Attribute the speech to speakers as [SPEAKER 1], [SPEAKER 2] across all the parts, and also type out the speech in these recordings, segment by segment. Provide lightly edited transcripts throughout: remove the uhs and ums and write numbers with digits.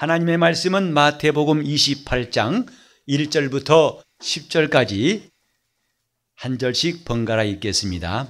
[SPEAKER 1] 하나님의 말씀은 마태복음 28장 1절부터 10절까지 한 절씩 번갈아 읽겠습니다.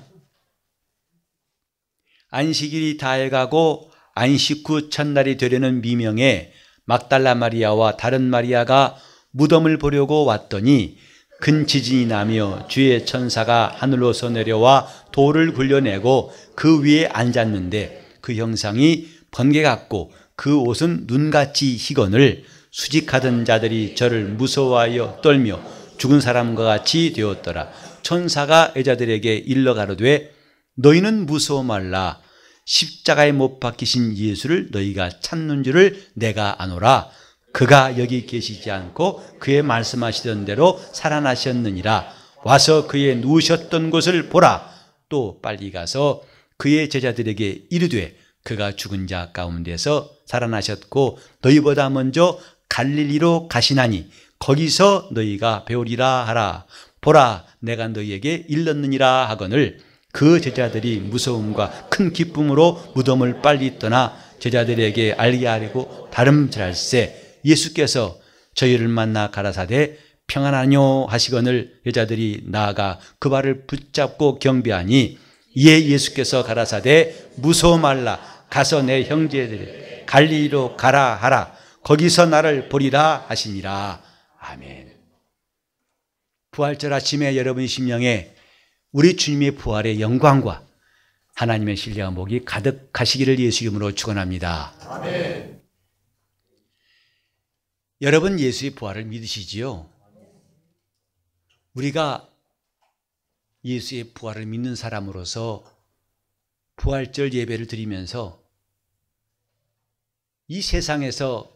[SPEAKER 1] 안식일이 다해가고 안식 후 첫날이 되려는 미명에 막달라 마리아와 다른 마리아가 무덤을 보려고 왔더니 큰 지진이 나며 주의 천사가 하늘로서 내려와 돌을 굴려내고 그 위에 앉았는데 그 형상이 번개 같고 그 옷은 눈같이 희거늘 수직하던 자들이 저를 무서워하여 떨며 죽은 사람과 같이 되었더라. 천사가 여자들에게 일러 가로되 너희는 무서워 말라. 십자가에 못 박히신 예수를 너희가 찾는 줄을 내가 아노라. 그가 여기 계시지 않고 그의 말씀하시던 대로 살아나셨느니라. 와서 그의 누우셨던 곳을 보라. 또 빨리 가서 그의 제자들에게 이르되 그가 죽은 자 가운데서 살아나셨고 너희보다 먼저 갈릴리로 가시나니 거기서 너희가 배우리라 하라. 보라, 내가 너희에게 일렀느니라 하거늘 그 제자들이 무서움과 큰 기쁨으로 무덤을 빨리 떠나 제자들에게 알게 하려고 다름질할세 예수께서 저희를 만나 가라사대 평안하뇨 하시거늘 여자들이 나아가 그 발을 붙잡고 경배하니 이에 예수께서 가라사대 무서워 말라. 가서 내 형제들을 갈릴리로 가라 하라. 거기서 나를 보리라 하시니라. 아멘. 부활절 아침에 여러분 심령에 우리 주님의 부활의 영광과 하나님의 신뢰와 복이 가득하시기를 예수 이름으로 축원합니다. 아멘. 여러분 예수의 부활을 믿으시지요? 우리가 예수의 부활을 믿는 사람으로서 부활절 예배를 드리면서 이 세상에서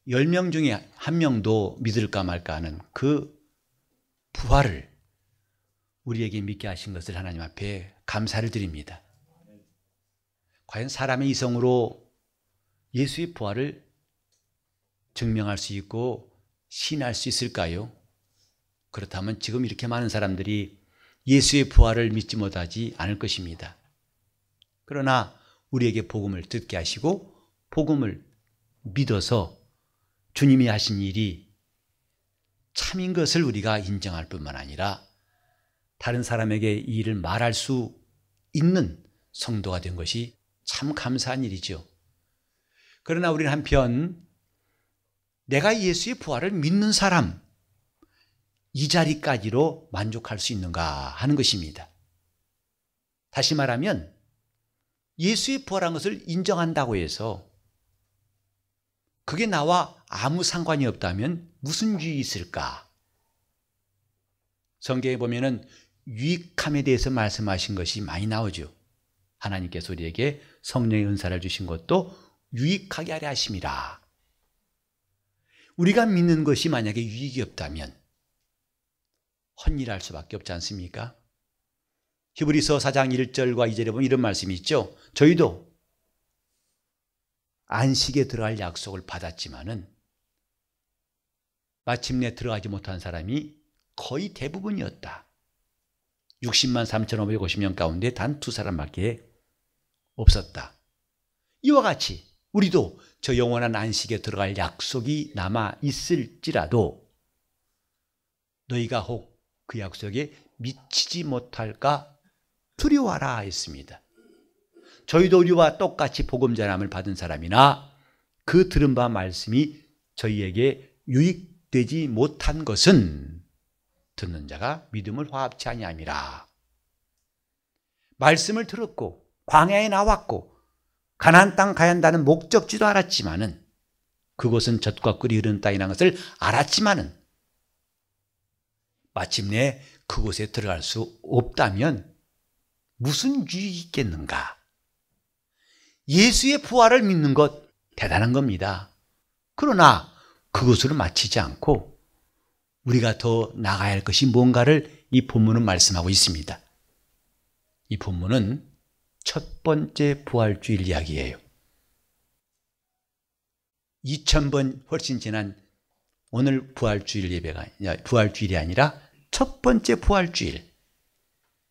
[SPEAKER 1] 10명 중에 1명도 믿을까 말까 하는 그 부활을 우리에게 믿게 하신 것을 하나님 앞에 감사를 드립니다. 과연 사람의 이성으로 예수의 부활을 증명할 수 있고 시인할 수 있을까요? 그렇다면 지금 이렇게 많은 사람들이 예수의 부활을 믿지 못하지 않을 것입니다. 그러나 우리에게 복음을 듣게 하시고 복음을 믿어서 주님이 하신 일이 참인 것을 우리가 인정할 뿐만 아니라 다른 사람에게 이 일을 말할 수 있는 성도가 된 것이 참 감사한 일이죠. 그러나 우리는 한편 내가 예수의 부활을 믿는 사람 이 자리까지로 만족할 수 있는가 하는 것입니다. 다시 말하면 예수의 부활한 것을 인정한다고 해서 그게 나와 아무 상관이 없다면 무슨 유익이 있을까? 성경에 보면은 유익함에 대해서 말씀하신 것이 많이 나오죠. 하나님께서 우리에게 성령의 은사를 주신 것도 유익하게 하려 하심이라. 우리가 믿는 것이 만약에 유익이 없다면 헛일할 수밖에 없지 않습니까? 히브리서 4장 1절과 2절에 보면 이런 말씀이 있죠. 저희도 안식에 들어갈 약속을 받았지만은 마침내 들어가지 못한 사람이 거의 대부분이었다. 60만 3,550명 가운데 단 2사람밖에 없었다. 이와 같이 우리도 저 영원한 안식에 들어갈 약속이 남아 있을지라도 너희가 혹 그 약속에 미치지 못할까 두려워하라 했습니다. 저희도 우리와 똑같이 복음 전함을 받은 사람이나 그 들은 바 말씀이 저희에게 유익되지 못한 것은 듣는 자가 믿음을 화합치 아니함이라. 말씀을 들었고 광야에 나왔고 가나안 땅 가야 한다는 목적지도 알았지만은 그곳은 젖과 꿀이 흐르는 땅이라는 것을 알았지만은 마침내 그곳에 들어갈 수 없다면 무슨 유익이 있겠는가? 예수의 부활을 믿는 것 대단한 겁니다. 그러나 그것으로 마치지 않고 우리가 더 나가야 할 것이 뭔가를 이 본문은 말씀하고 있습니다. 이 본문은 첫 번째 부활주일 이야기예요. 2000번 훨씬 지난 오늘 부활주일이 아니라 첫 번째 부활주일.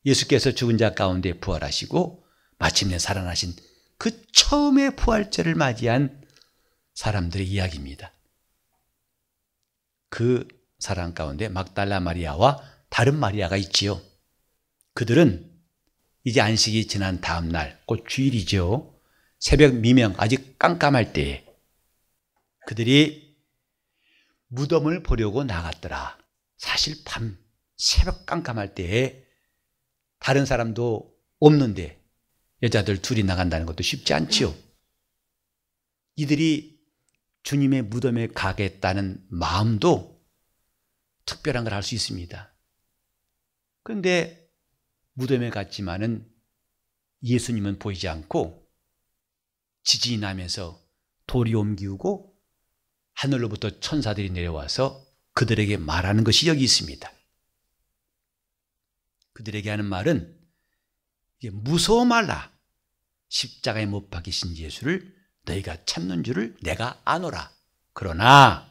[SPEAKER 1] 예수께서 죽은 자 가운데 부활하시고 마침내 살아나신 그 처음의 부활절을 맞이한 사람들의 이야기입니다. 그 사람 가운데 막달라 마리아와 다른 마리아가 있지요. 그들은 이제 안식이 지난 다음 날, 곧 주일이죠. 새벽 미명, 아직 깜깜할 때에 그들이 무덤을 보려고 나갔더라. 사실 밤, 새벽 깜깜할 때에 다른 사람도 없는데 여자들 둘이 나간다는 것도 쉽지 않지요. 이들이 주님의 무덤에 가겠다는 마음도 특별한 걸 알 수 있습니다. 그런데 무덤에 갔지만은 예수님은 보이지 않고 지진이 나면서 돌이 옮기고 하늘로부터 천사들이 내려와서 그들에게 말하는 것이 여기 있습니다. 그들에게 하는 말은 무서워 말라. 십자가에 못 박히신 예수를 너희가 찾는 줄을 내가 아노라. 그러나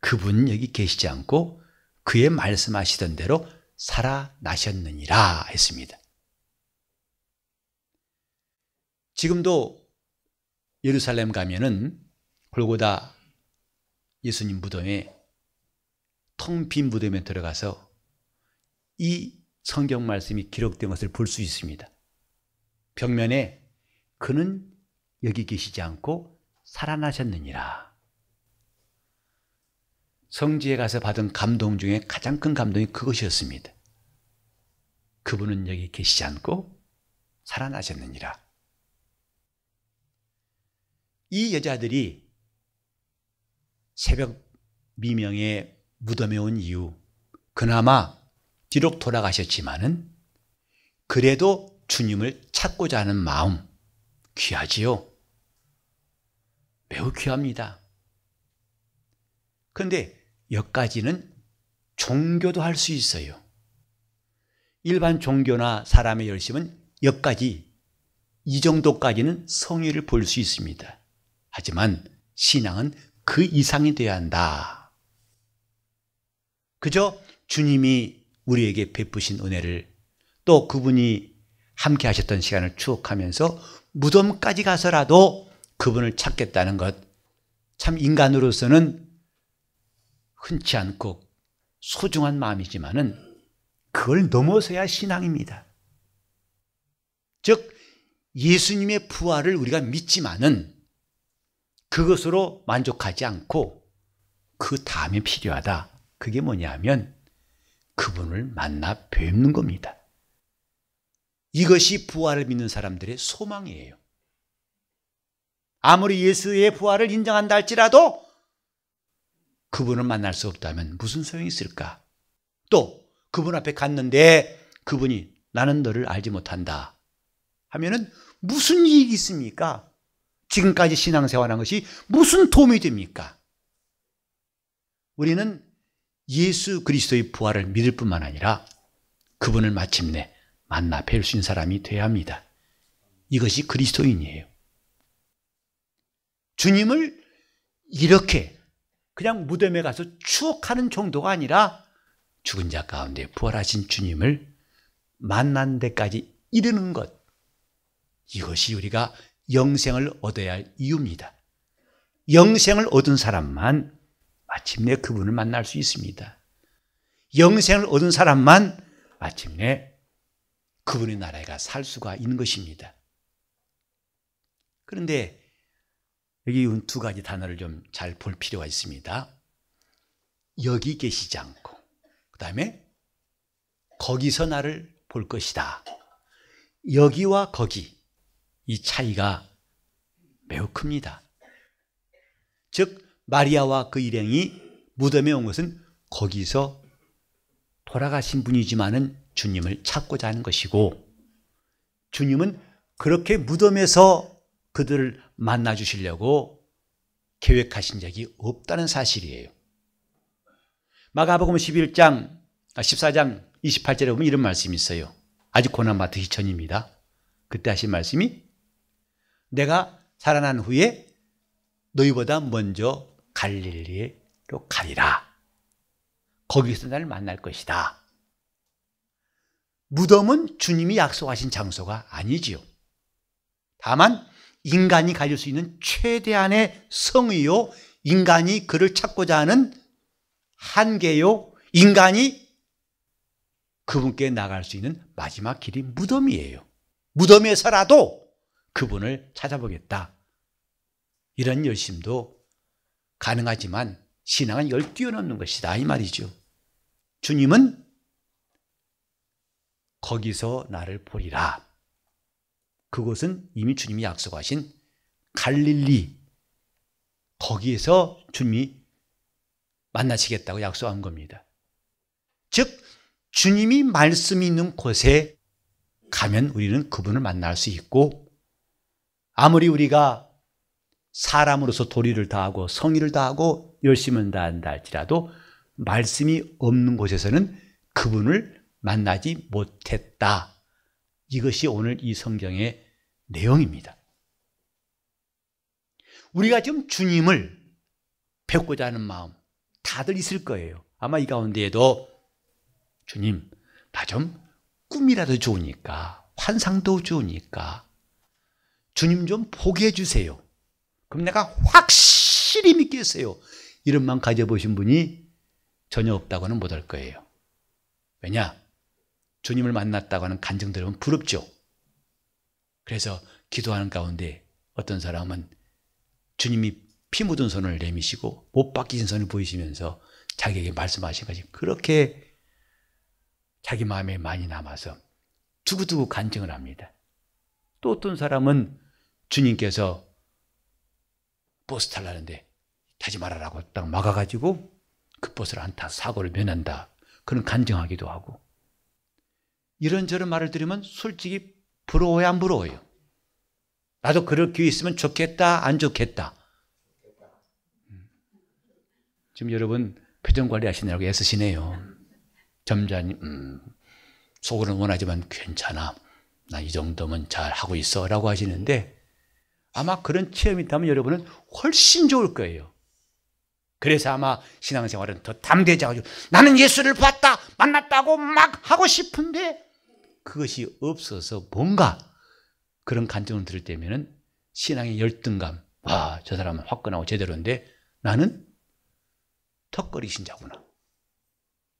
[SPEAKER 1] 그분은 여기 계시지 않고 그의 말씀하시던 대로 살아나셨느니라 했습니다. 지금도 예루살렘 가면은 골고다 예수님 무덤에 텅 빈 무덤에 들어가서 이 성경 말씀이 기록된 것을 볼 수 있습니다. 벽면에 그는 여기 계시지 않고 살아나셨느니라. 성지에 가서 받은 감동 중에 가장 큰 감동이 그것이었습니다. 그분은 여기 계시지 않고 살아나셨느니라. 이 여자들이 새벽 미명에 무덤에 온 이유, 그나마 비록 돌아가셨지만은 그래도 주님을 찾고자 하는 마음 귀하지요. 매우 귀합니다. 그런데 여기까지는 종교도 할 수 있어요. 일반 종교나 사람의 열심은 여기까지, 이 정도까지는 성의를 볼 수 있습니다. 하지만 신앙은 그 이상이 되어야 한다. 그저 주님이 우리에게 베푸신 은혜를, 또 그분이 함께 하셨던 시간을 추억하면서 무덤까지 가서라도 그분을 찾겠다는 것, 참 인간으로서는 흔치 않고 소중한 마음이지만은 그걸 넘어서야 신앙입니다. 즉 예수님의 부활을 우리가 믿지만은 그것으로 만족하지 않고 그 다음에 필요하다. 그게 뭐냐 하면 그분을 만나 뵙는 겁니다. 이것이 부활을 믿는 사람들의 소망이에요. 아무리 예수의 부활을 인정한다 할지라도 그분을 만날 수 없다면 무슨 소용이 있을까? 또 그분 앞에 갔는데 그분이 나는 너를 알지 못한다 하면은 무슨 이익이 있습니까? 지금까지 신앙생활한 것이 무슨 도움이 됩니까? 우리는 예수 그리스도의 부활을 믿을 뿐만 아니라 그분을 마침내 만나 뵐 수 있는 사람이 되어야 합니다. 이것이 그리스도인이에요. 주님을 이렇게 그냥 무덤에 가서 추억하는 정도가 아니라 죽은 자 가운데 부활하신 주님을 만난 데까지 이르는 것, 이것이 우리가 영생을 얻어야 할 이유입니다. 영생을 얻은 사람만 마침내 그분을 만날 수 있습니다. 영생을 얻은 사람만 마침내 그분의 나라에 가 살 수가 있는 것입니다. 그런데 여기 두 가지 단어를 좀 잘 볼 필요가 있습니다. 여기 계시지 않고, 그 다음에 거기서 나를 볼 것이다. 여기와 거기, 이 차이가 매우 큽니다. 즉 마리아와 그 일행이 무덤에 온 것은 거기서 돌아가신 분이지만은 주님을 찾고자 하는 것이고, 주님은 그렇게 무덤에서 그들을 만나 주시려고 계획하신 적이 없다는 사실이에요. 마가복음 14장 28절에 보면 이런 말씀이 있어요. 아직 고난 받으시 전입니다. 그때 하신 말씀이 내가 살아난 후에 너희보다 먼저 갈릴리로 가리라. 거기서 나를 만날 것이다. 무덤은 주님이 약속하신 장소가 아니지요. 다만 인간이 가질 수 있는 최대한의 성의요, 인간이 그를 찾고자 하는 한계요, 인간이 그분께 나갈 수 있는 마지막 길이 무덤이에요. 무덤에서라도 그분을 찾아보겠다. 이런 열심도 가능하지만 신앙은 뛰어넘는 것이다 이 말이죠. 주님은 거기서 나를 보리라. 그곳은 이미 주님이 약속하신 갈릴리, 거기에서 주님이 만나시겠다고 약속한 겁니다. 즉 주님이 말씀이 있는 곳에 가면 우리는 그분을 만날 수 있고, 아무리 우리가 사람으로서 도리를 다하고 성의를 다하고 열심을 다한다 할지라도 말씀이 없는 곳에서는 그분을 만나지 못했다. 이것이 오늘 이 성경의 내용입니다. 우리가 지금 주님을 뵙고자 하는 마음 다들 있을 거예요. 아마 이 가운데에도 주님, 나 좀 꿈이라도 좋으니까, 환상도 좋으니까 주님 좀 보게 해주세요. 그럼 내가 확실히 믿겠어요. 이런 마음 가져보신 분이 전혀 없다고는 못할 거예요. 왜냐? 주님을 만났다고 하는 간증 들으면 부럽죠. 그래서 기도하는 가운데 어떤 사람은 주님이 피 묻은 손을 내미시고 못 박히신 손을 보이시면서 자기에게 말씀하신 것이 그렇게 자기 마음에 많이 남아서 두고두고 간증을 합니다. 또 어떤 사람은 주님께서 버스 타려는데 타지 말아라고 딱 막아가지고 그 버스를 안 타서 사고를 면한다. 그런 간증하기도 하고. 이런저런 말을 들으면 솔직히 부러워요, 안 부러워요? 나도 그럴 기회 있으면 좋겠다, 안 좋겠다? 지금 여러분 표정 관리 하시느라고 애쓰시네요. 점잖이 속으로는 원하지만 괜찮아, 나 이 정도면 잘 하고 있어 라고 하시는데, 아마 그런 체험이 있다면 여러분은 훨씬 좋을 거예요. 그래서 아마 신앙생활은 더 담대해져가지고 나는 예수를 봤다, 만났다고 막 하고 싶은데 그것이 없어서 뭔가 그런 간증을 들을 때면은 신앙의 열등감, 와, 저 사람은 화끈하고 제대로인데 나는 턱걸이 신자구나,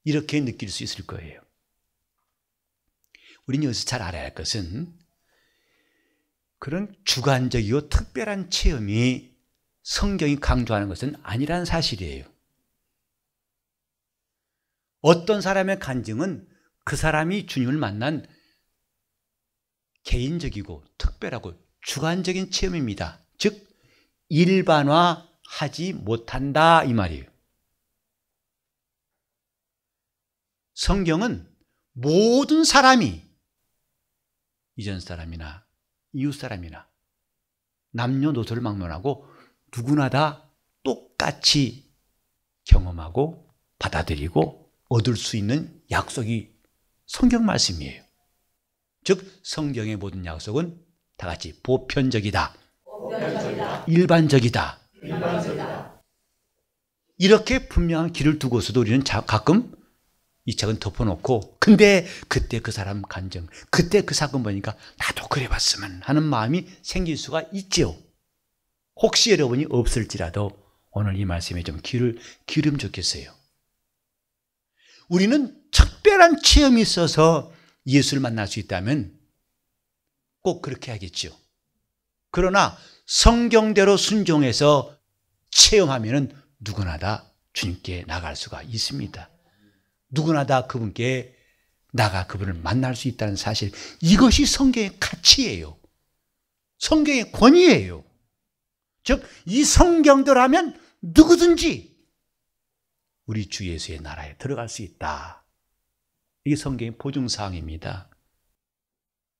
[SPEAKER 1] 이렇게 느낄 수 있을 거예요. 우리는 여기서 잘 알아야 할 것은 그런 주관적이고 특별한 체험이 성경이 강조하는 것은 아니라는 사실이에요. 어떤 사람의 간증은 그 사람이 주님을 만난 개인적이고 특별하고 주관적인 체험입니다. 즉 일반화하지 못한다 이 말이에요. 성경은 모든 사람이, 이전 사람이나 이웃 사람이나 남녀노소를 막론하고 누구나 다 똑같이 경험하고 받아들이고 얻을 수 있는 약속이 성경 말씀이에요. 즉 성경의 모든 약속은 다 같이 보편적이다, 일반적이다. 이렇게 분명한 길을 두고서도 우리는 가끔 이 책은 덮어놓고, 근데 그때 그 사람 간증, 그때 그 사건 보니까 나도 그래봤으면 하는 마음이 생길 수가 있죠. 혹시 여러분이 없을지라도 오늘 이 말씀에 좀 귀를 기울이면 좋겠어요. 우리는 특별한 체험이 있어서 예수를 만날 수 있다면 꼭 그렇게 하겠죠. 그러나 성경대로 순종해서 체험하면 누구나 다 주님께 나갈 수가 있습니다. 누구나 다 그분께 나가 그분을 만날 수 있다는 사실, 이것이 성경의 가치예요. 성경의 권위예요. 즉 이 성경대로라면 누구든지 우리 주 예수의 나라에 들어갈 수 있다. 이게 성경의 보증사항입니다.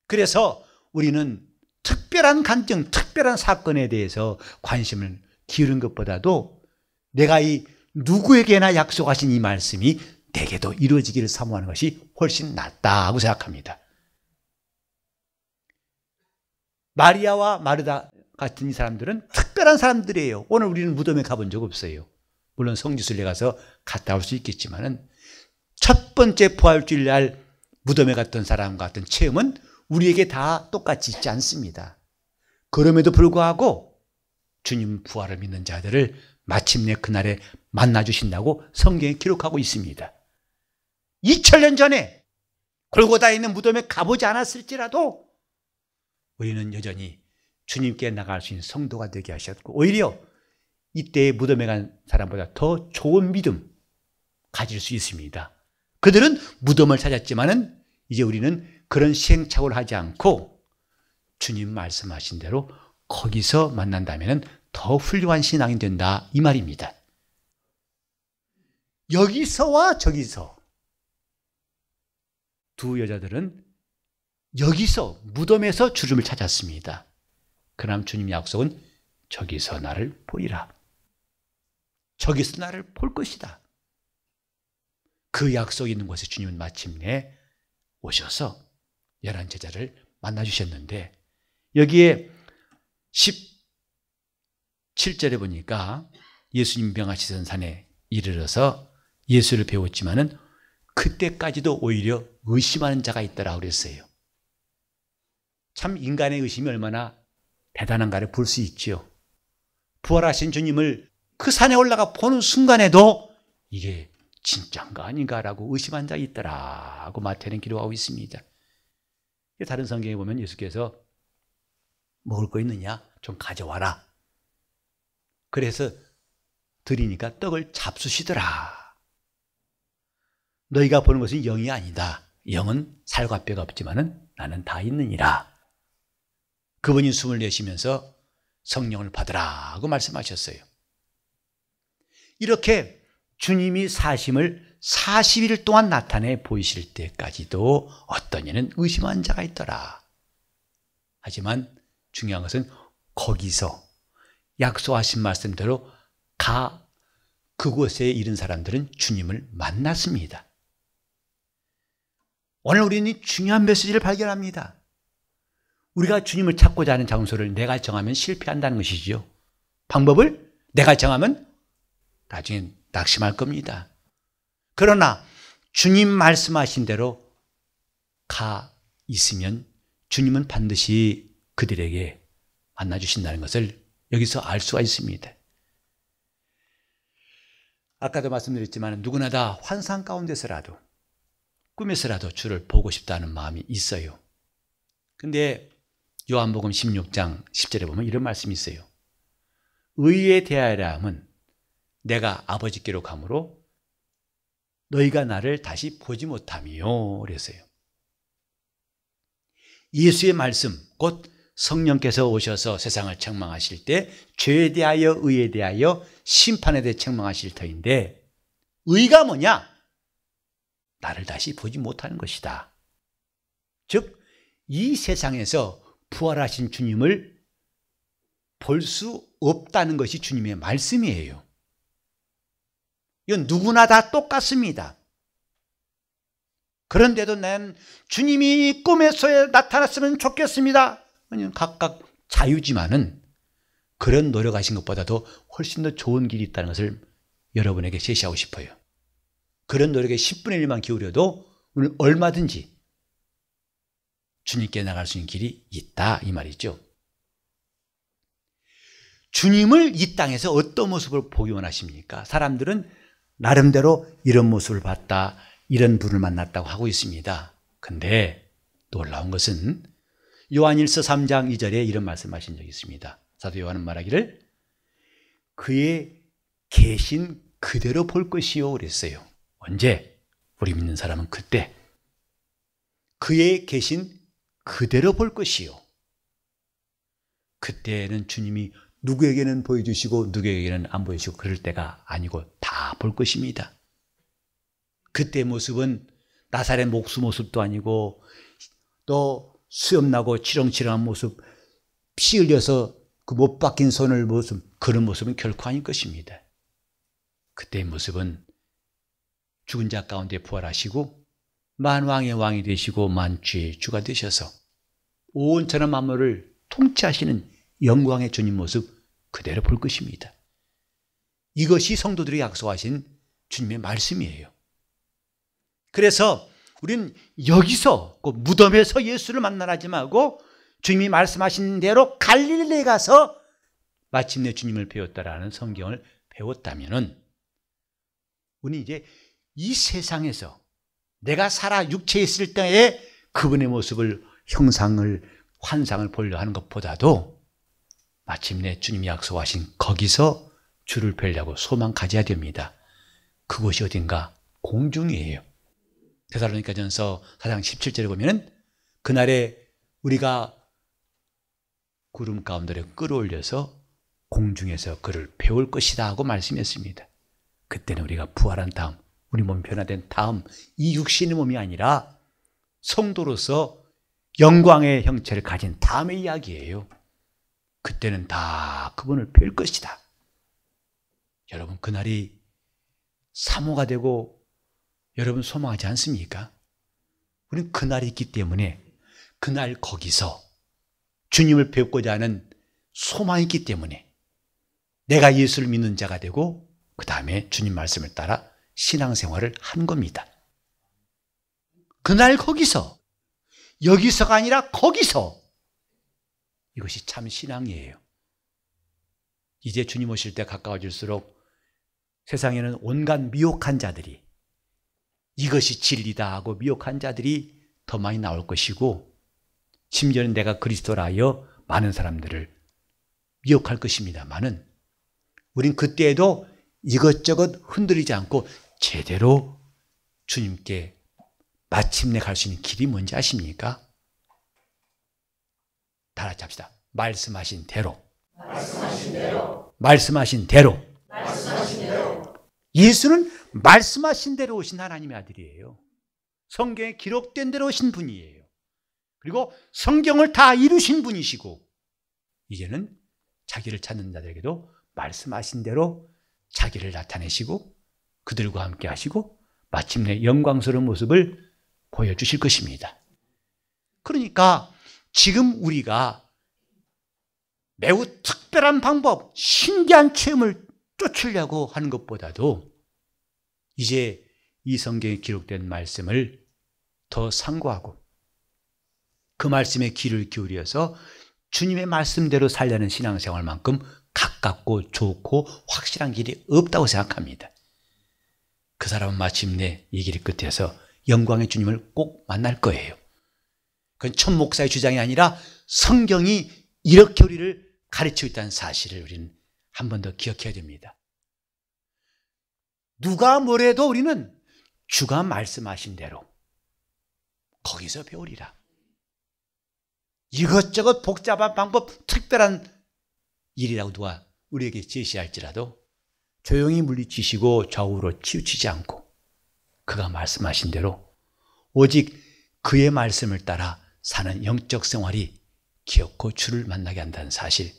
[SPEAKER 1] 그래서 우리는 특별한 간증, 특별한 사건에 대해서 관심을 기울인 것보다도 내가 이 누구에게나 약속하신 이 말씀이 내게도 이루어지기를 사모하는 것이 훨씬 낫다고 생각합니다. 마리아와 마르다 같은 이 사람들은 특별한 사람들이에요. 오늘 우리는 무덤에 가본 적 없어요. 물론 성지순례 가서 갔다 올 수 있겠지만은 첫 번째 부활주일 날 무덤에 갔던 사람과 같은 체험은 우리에게 다 똑같이 있지 않습니다. 그럼에도 불구하고 주님 부활을 믿는 자들을 마침내 그날에 만나주신다고 성경에 기록하고 있습니다. 2000년 전에 골고다에 있는 무덤에 가보지 않았을지라도 우리는 여전히 주님께 나갈 수 있는 성도가 되게 하셨고, 오히려 이때의 무덤에 간 사람보다 더 좋은 믿음 가질 수 있습니다. 그들은 무덤을 찾았지만은 이제 우리는 그런 시행착오를 하지 않고 주님 말씀하신 대로 거기서 만난다면 더 훌륭한 신앙이 된다, 이 말입니다. 여기서와 저기서 두 여자들은 여기서 무덤에서 주님을 찾았습니다. 그럼 주님 약속은 저기서 나를 보리라. 저기서 나를 볼 것이다. 그 약속이 있는 곳에 주님은 마침내 오셔서 11 제자를 만나주셨는데, 여기에 17절에 보니까 예수님 병하시던 산에 이르러서 예수를 배웠지만은 그때까지도 오히려 의심하는 자가 있더라 그랬어요. 참 인간의 의심이 얼마나 대단한가를 볼 수 있죠. 부활하신 주님을 그 산에 올라가 보는 순간에도 이게 진짜인가 아닌가라고 의심한 자가 있더라고 마태는 기록하고 있습니다. 다른 성경에 보면 예수께서 먹을 거 있느냐? 좀 가져와라. 그래서 드리니까 떡을 잡수시더라. 너희가 보는 것은 영이 아니다. 영은 살과 뼈가 없지만은 나는 다 있느니라. 그분이 숨을 내쉬면서 성령을 받으라고 말씀하셨어요. 이렇게 주님이 사심을 40일 동안 나타내 보이실 때까지도 어떤 이는 의심한 자가 있더라. 하지만 중요한 것은 거기서 약속하신 말씀대로 그곳에 이른 사람들은 주님을 만났습니다. 오늘 우리는 중요한 메시지를 발견합니다. 우리가 주님을 찾고자 하는 장소를 내가 정하면 실패한다는 것이지요. 방법을 내가 정하면 나중에 낙심할 겁니다. 그러나 주님 말씀하신 대로 가 있으면 주님은 반드시 그들에게 만나주신다는 것을 여기서 알 수가 있습니다. 아까도 말씀드렸지만 누구나 다 환상 가운데서라도 꿈에서라도 주를 보고 싶다는 마음이 있어요. 근데 요한복음 16장 10절에 보면 이런 말씀이 있어요. 의에 대하여 함은 내가 아버지께로 가므로 너희가 나를 다시 보지 못하며 그랬어요. 예수의 말씀, 곧 성령께서 오셔서 세상을 책망하실 때 죄에 대하여 의에 대하여 심판에 대해 책망하실 터인데, 의가 뭐냐? 나를 다시 보지 못하는 것이다. 즉 이 세상에서 부활하신 주님을 볼 수 없다는 것이 주님의 말씀이에요. 이건 누구나 다 똑같습니다. 그런데도 난 주님이 꿈에서 나타났으면 좋겠습니다. 각각 자유지만은 그런 노력하신 것보다도 훨씬 더 좋은 길이 있다는 것을 여러분에게 제시하고 싶어요. 그런 노력에 10분의 1만 기울여도 우리는 얼마든지 주님께 나갈 수 있는 길이 있다, 이 말이죠. 주님을 이 땅에서 어떤 모습을 보기 원하십니까? 사람들은 나름대로 이런 모습을 봤다, 이런 분을 만났다고 하고 있습니다. 근데 놀라운 것은 요한일서 3장 2절에 이런 말씀하신 적이 있습니다. 사도 요한은 말하기를 그의 계신 그대로 볼 것이요 그랬어요. 언제? 우리 믿는 사람은 그때 그의 계신 그대로 볼 것이요. 그때는 주님이 누구에게는 보여주시고 누구에게는 안 보여주시고 그럴 때가 아니고 다 볼 것입니다. 그때의 모습은 나사렛 목수 모습도 아니고 또 수염나고 치렁치렁한 모습, 피 흘려서 그 못 박힌 손을 모습, 그런 모습은 결코 아닐 것입니다. 그때의 모습은 죽은 자 가운데 부활하시고 만왕의 왕이 되시고 만주의 주가 되셔서 온 천하 만물을 통치하시는 영광의 주님 모습 그대로 볼 것입니다. 이것이 성도들이 약속하신 주님의 말씀이에요. 그래서 우리는 여기서 그 무덤에서 예수를 만나라지 말고 주님이 말씀하신 대로 갈릴리에 가서 마침내 주님을 배웠다라는 성경을 배웠다면은 우리 이제 이 세상에서 내가 살아 육체에 있을 때에 그분의 모습을 환상을 보려 하는 것보다도 마침내 주님이 약속하신 거기서 주를 뵈려고 소망 가져야 됩니다. 그곳이 어딘가 공중이에요. 데살로니가전서 4장 17절에 보면은 그날에 우리가 구름 가운데로 끌어올려서 공중에서 그를 배울 것이다 하고 말씀했습니다. 그때는 우리가 부활한 다음, 우리 몸이 변화된 다음 이 육신의 몸이 아니라 성도로서 영광의 형체를 가진 다음의 이야기예요. 그때는 다 그분을 뵐 것이다. 여러분, 그날이 사모가 되고 여러분 소망하지 않습니까? 우리는 그날이 있기 때문에 그날 거기서 주님을 뵙고자 하는 소망이 있기 때문에 내가 예수를 믿는 자가 되고 그 다음에 주님 말씀을 따라 신앙생활을 한 겁니다. 그날 거기서, 여기서가 아니라 거기서, 이것이 참 신앙이에요. 이제 주님 오실 때 가까워질수록 세상에는 온갖 미혹한 자들이, 이것이 진리다 하고 미혹한 자들이 더 많이 나올 것이고, 심지어는 내가 그리스도라 하여 많은 사람들을 미혹할 것입니다만은 우린 그때에도 이것저것 흔들리지 않고 제대로 주님께 마침내 갈 수 있는 길이 뭔지 아십니까? 다 같이 합시다. 말씀하신 대로. 말씀하신 대로. 예수는 말씀하신 대로 오신 하나님의 아들이에요. 성경에 기록된 대로 오신 분이에요. 그리고 성경을 다 이루신 분이시고 이제는 자기를 찾는 자들에게도 말씀하신 대로 자기를 나타내시고 그들과 함께 하시고 마침내 영광스러운 모습을 보여주실 것입니다. 그러니까 지금 우리가 매우 특별한 방법, 신기한 체험을 쫓으려고 하는 것보다도 이제 이 성경에 기록된 말씀을 더 상고하고 그 말씀에 귀를 기울여서 주님의 말씀대로 살려는 신앙생활만큼 가깝고 좋고 확실한 길이 없다고 생각합니다. 그 사람은 마침내 이 길 끝에서 영광의 주님을 꼭 만날 거예요. 그건 천 목사의 주장이 아니라 성경이 이렇게 우리를 가르치고 있다는 사실을 우리는 한 번 더 기억해야 됩니다. 누가 뭐래도 우리는 주가 말씀하신 대로 거기서 배우리라. 이것저것 복잡한 방법, 특별한 일이라고 누가 우리에게 제시할지라도 조용히 물리치시고 좌우로 치우치지 않고 그가 말씀하신 대로 오직 그의 말씀을 따라 사는 영적 생활이 기어코 주를 만나게 한다는 사실,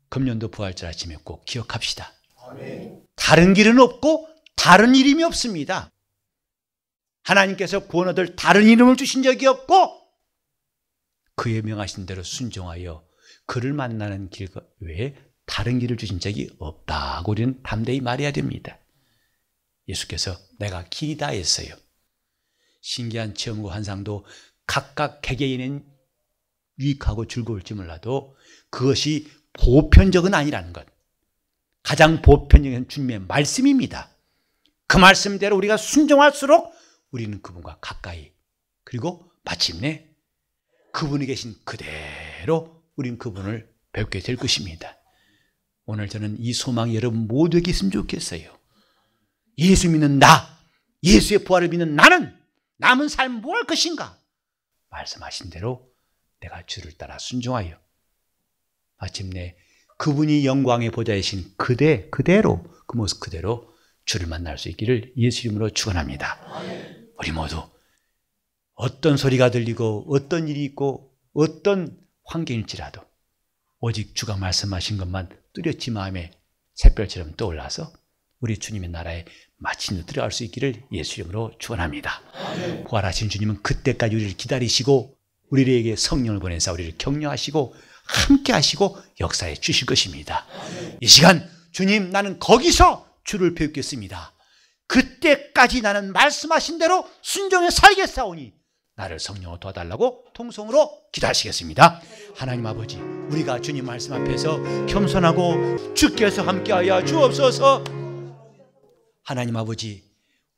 [SPEAKER 1] 금년도 부활절 아침에 꼭 기억합시다. 아멘. 다른 길은 없고 다른 이름이 없습니다. 하나님께서 구원 얻을 다른 이름을 주신 적이 없고 그의 명하신 대로 순종하여 그를 만나는 길 외에 다른 길을 주신 적이 없다고 우리는 담대히 말해야 됩니다. 예수께서 내가 길이다 했어요. 신기한 체험과 환상도 각각 개개인은 유익하고 즐거울지 몰라도 그것이 보편적은 아니라는 것. 가장 보편적인 주님의 말씀입니다. 그 말씀대로 우리가 순종할수록 우리는 그분과 가까이, 그리고 마침내 그분이 계신 그대로 우린 그분을 뵙게 될 것입니다. 오늘 저는 이 소망이 여러분 모두에게 있으면 좋겠어요. 예수 믿는 나, 예수의 부활을 믿는 나는 남은 삶 뭐 할 것인가? 말씀하신 대로 내가 주를 따라 순종하여 마침내 그분이 영광의 보좌이신 그대로 그 모습 그대로 주를 만날 수 있기를 예수 이름으로 축원합니다. 우리 모두 어떤 소리가 들리고 어떤 일이 있고 어떤 환경일지라도 오직 주가 말씀하신 것만 뚜렷이 마음에 샛별처럼 떠올라서 우리 주님의 나라에 마침내 들어갈 수 있기를 예수 이름으로 축원합니다. 부활하신 주님은 그때까지 우리를 기다리시고 우리에게 성령을 보내사 우리를 격려하시고 함께 하시고 역사해 주실 것입니다. 이 시간 주님, 나는 거기서 주를 뵙겠습니다. 그때까지 나는 말씀하신 대로 순종해 살겠사오니 나를 성령으로 도와달라고 통성으로 기도하시겠습니다. 하나님 아버지, 우리가 주님 말씀 앞에서 겸손하고 주께서 함께하여 주옵소서. 하나님 아버지,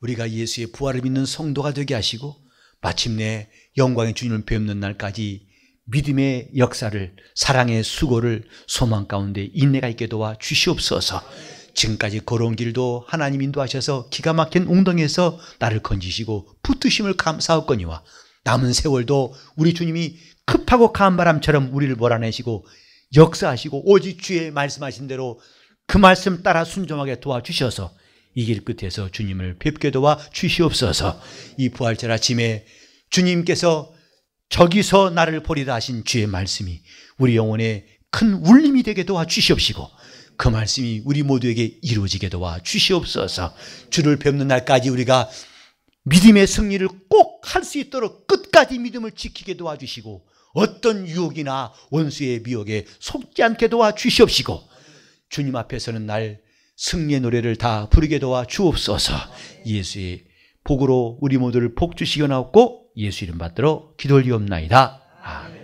[SPEAKER 1] 우리가 예수의 부활을 믿는 성도가 되게 하시고 마침내 영광의 주님을 뵙는 날까지 믿음의 역사를, 사랑의 수고를 소망 가운데 인내가 있게 도와 주시옵소서. 지금까지 걸어온 길도 하나님 인도하셔서 기가 막힌 웅덩이에서 나를 건지시고 붙드심을 감사하거니와 남은 세월도 우리 주님이 급하고 강한 바람처럼 우리를 몰아내시고 역사하시고 오직 주의 말씀하신 대로 그 말씀 따라 순종하게 도와주셔서 이 길 끝에서 주님을 뵙게 도와 주시옵소서. 이 부활절 아침에 주님께서 저기서 나를 보리라 하신 주의 말씀이 우리 영혼에 큰 울림이 되게 도와 주시옵시고 그 말씀이 우리 모두에게 이루어지게 도와 주시옵소서. 주를 뵙는 날까지 우리가 믿음의 승리를 꼭 할 수 있도록 끝까지 믿음을 지키게 도와주시고 어떤 유혹이나 원수의 미혹에 속지 않게 도와주시옵시고 주님 앞에서는 날 승리의 노래를 다 부르게 도와 주옵소서. 예수의 복으로 우리 모두를 복 주시옵나옵고 예수 이름 받들어 기도 올리옵나이다. 아멘.